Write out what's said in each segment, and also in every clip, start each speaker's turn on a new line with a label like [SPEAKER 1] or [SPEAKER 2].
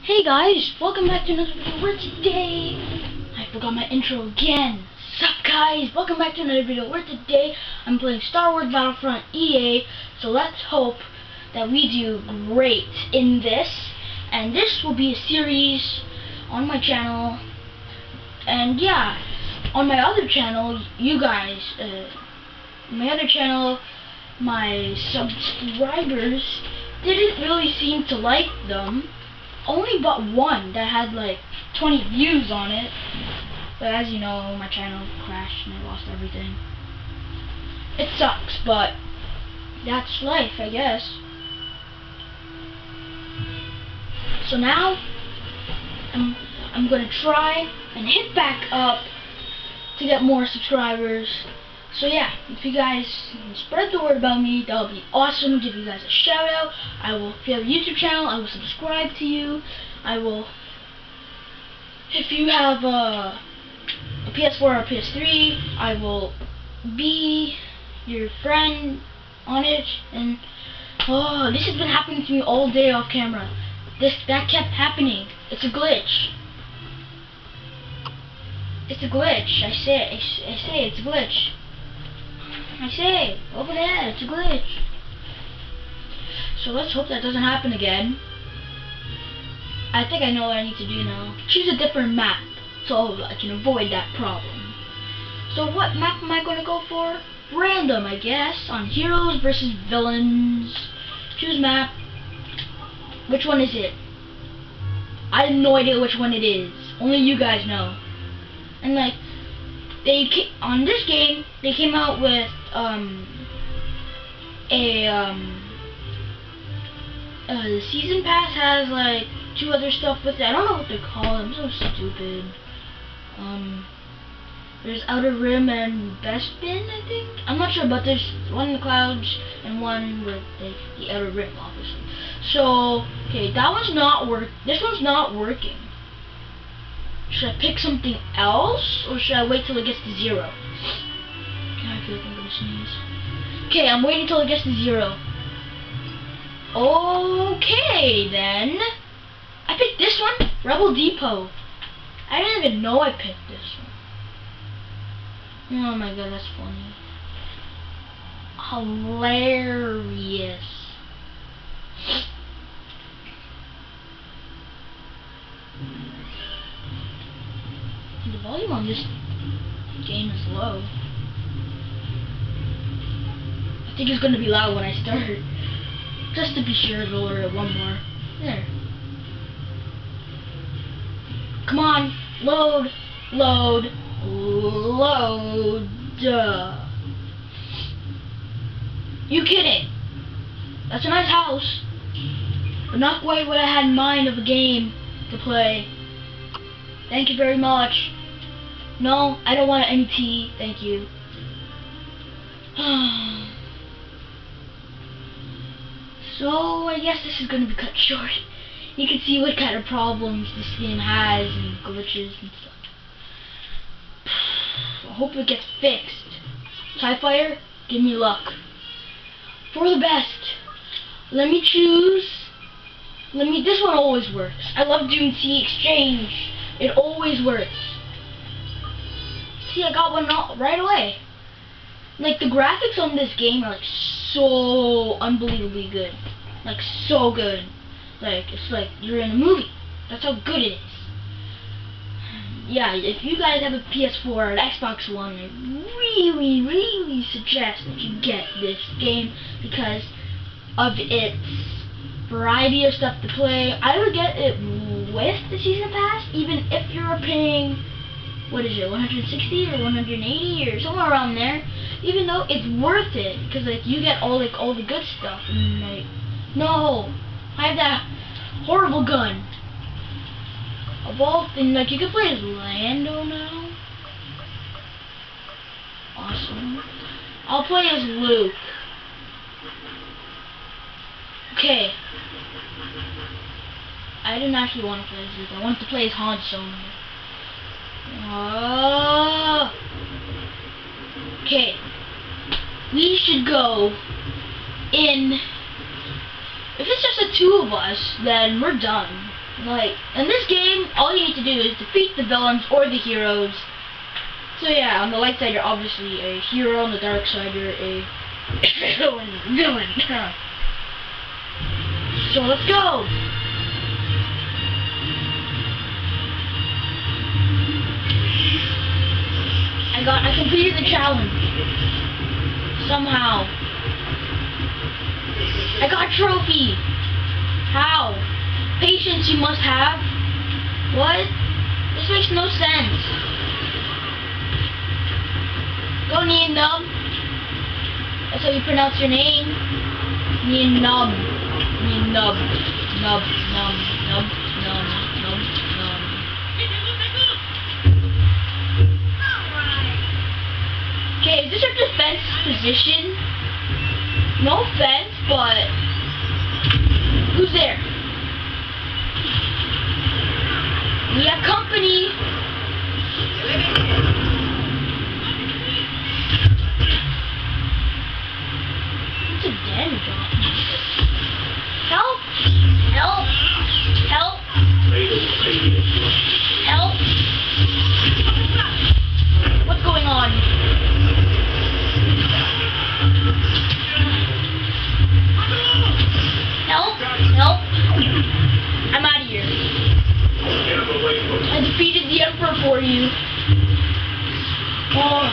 [SPEAKER 1] Hey guys, welcome back to another video where today, I forgot my intro again. Sup guys, welcome back to another video where today I'm playing Star Wars Battlefront EA. So let's hope that we do great in this. And this will be a series on my channel. And yeah, on my other channel, you guys, my subscribers didn't really seem to like them. Only but one that had like 20 views on it, but as you know, my channel crashed and I lost everything. It sucks, but that's life, I guess. So now I'm gonna try and hit back up to get more subscribers. So yeah, if you guys spread the word about me, that would be awesome. Give you guys a shout out. If you have a YouTube channel, I will subscribe to you. If you have a PS4 or a PS3, I will be your friend on it. And oh, this has been happening to me all day off camera. That kept happening. It's a glitch. It's a glitch. I say it's a glitch. I say, over there, it's a glitch. So let's hope that doesn't happen again. I think I know what I need to do now. Choose a different map so I can avoid that problem. So what map am I going to go for? Random, I guess, on heroes versus villains. Choose map. Which one is it? I have no idea which one it is. Only you guys know. And like, on this game, they came out with the season pass has like 2 other stuff with it. I don't know what they call them. I'm so stupid. There's Outer Rim and Bespin, I think. I'm not sure, but there's one in the clouds and one with the Outer Rim, obviously. So, okay, that one's not this one's not working. Should I pick something else, or should I wait till it gets to 0? I feel like I'm gonna sneeze. Okay, I'm waiting till it gets to 0. Okay, then. I picked this one, Rebel Depot. I didn't even know I picked this one. Oh my god, that's funny. Hilarious. The volume on this game is low. I think it's gonna be loud when I start. Just to be sure, to lower it one more. There. Come on, load, load, load. You kidding? That's a nice house, but not quite what I had in mind of a game to play. Thank you very much. No, I don't want any tea. Thank you. So, I guess this is going to be cut short. You can see what kind of problems this game has and glitches and stuff. I hope it gets fixed. TIE Fighter, give me luck. For the best. Let me choose. This one always works. I love doing Sea Exchange. It always works. See, I got one right away. Like, the graphics on this game are like so unbelievably good. Like, so good. Like, it's like you're in a movie. That's how good it is. Yeah, if you guys have a PS4 or an Xbox One, I really, really suggest that you get this game because of its variety of stuff to play. I would get it with the season pass, even if you're paying, what is it, 160 or 180 or somewhere around there. Even though it's worth it, because like you get all the good stuff. And like, no, I have that horrible gun. And like you can play as Lando now. Awesome. I'll play as Luke. Okay. I didn't actually want to play as Luke. I wanted to play as Han Solo. Okay. We should go in. If it's just the 2 of us, then we're done. Like, in this game, all you need to do is defeat the villains or the heroes. So yeah, on the light side you're obviously a hero, on the dark side you're a villain. So let's go! I completed the challenge. Somehow. I got a trophy! How? Patience you must have? What? This makes no sense. Go Nean Numb. That's how you pronounce your name. Nean Numb. Nean Numb. Numb. Numb. Numb. Numb. Numb. Numb. Okay, is this our defense position? No offense, but who's there? We have company. What's the damage on? Help! Help! Help! Help! What's going on? Help! Help! I'm out of here. I defeated the Emperor for you. Oh.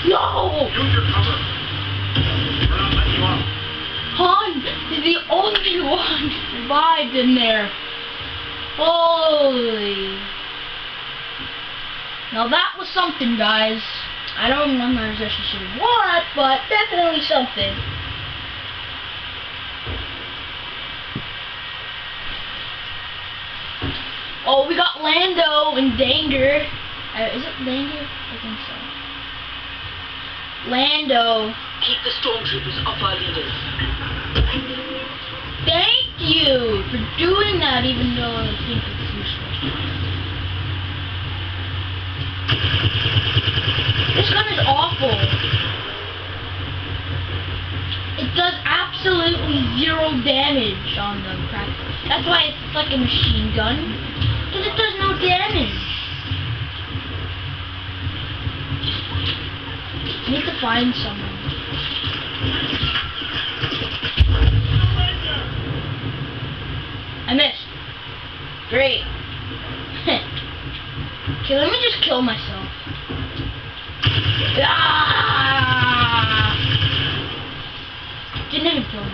[SPEAKER 1] No!
[SPEAKER 2] Use your cover. Or I'll let you off.
[SPEAKER 1] Han is the only one who survived in there. Holy. Now that was something, guys. I don't know, I'm not exactly sure what, but definitely something. Oh, we got Lando in danger. Is it Lando? I think so. Lando.
[SPEAKER 3] Keep the stormtroopers off our leaders.
[SPEAKER 1] Thank you for doing that, even though I think it's useless. This gun is awful. It does absolutely 0 damage on the crackers. That's why it's like a machine gun. Because it does no damage. I need to find someone. I missed. Great. Okay, let me just kill myself. Ah! Didn't even kill me.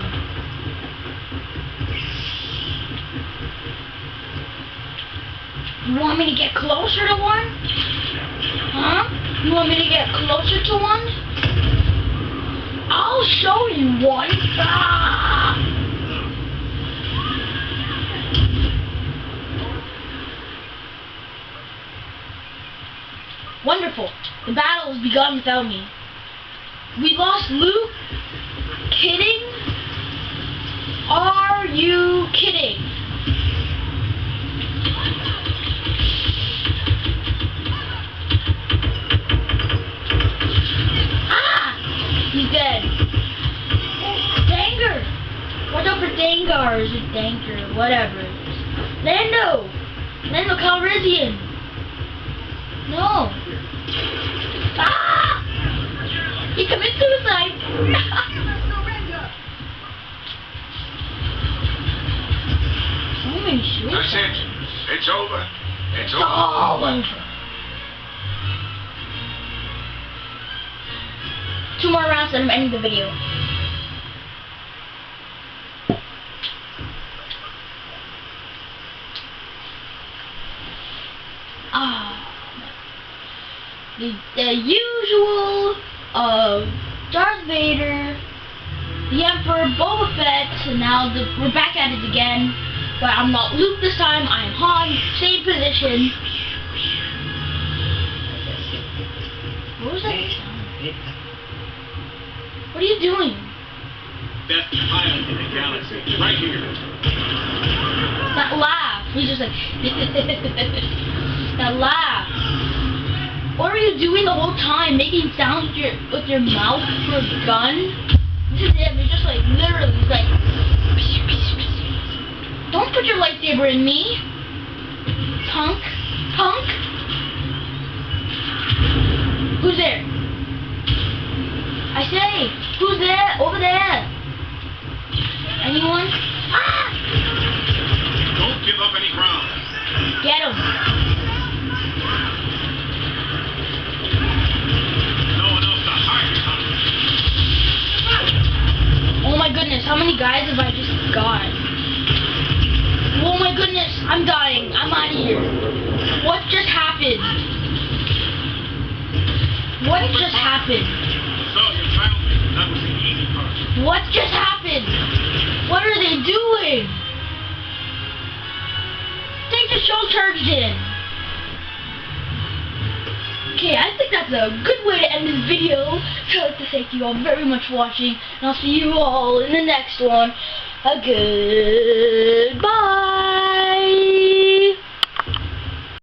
[SPEAKER 1] You want me to get closer to one? Huh? You want me to get closer to one? I'll show you one. Ah! Wonderful. The battle has begun without me. We lost Luke? Kidding? Are you kidding? He's dead. Danger! Watch out for Dangar, or is it Danker? Whatever it is. Lando! Lando Calrissian! No! Ah! He committed suicide! So many suicides.
[SPEAKER 2] That's it. It's over. It's over.
[SPEAKER 1] All over. 2 more rounds and I'm ending the video. The usual Darth Vader, the Emperor, Boba Fett, and now we're back at it again. But I'm not Luke this time, I am Han, same position. What was that sound? What are you doing?
[SPEAKER 2] Best pilot in the galaxy. Right here.
[SPEAKER 1] That laugh. He's just like that laugh. What were you doing the whole time? Making sounds with your mouth for a gun? This is him. He's just like literally he's like your lightsaber in me. Punk. Punk. Who's there? I say, who's there? Over there. Anyone? Ah!
[SPEAKER 2] Don't give up any ground.
[SPEAKER 1] Get him.
[SPEAKER 2] No one else to hide behind.
[SPEAKER 1] Oh my goodness, how many guys have I just got? Oh my goodness, I'm dying. I'm out of here. What just happened? What just happened?
[SPEAKER 2] So you found me. That was the easy part.
[SPEAKER 1] What just happened? What are they doing? They just all charged in. Okay, I think that's a good way to end this video. So I'd like to thank you all very much for watching, and I'll see you all in the next one. Good.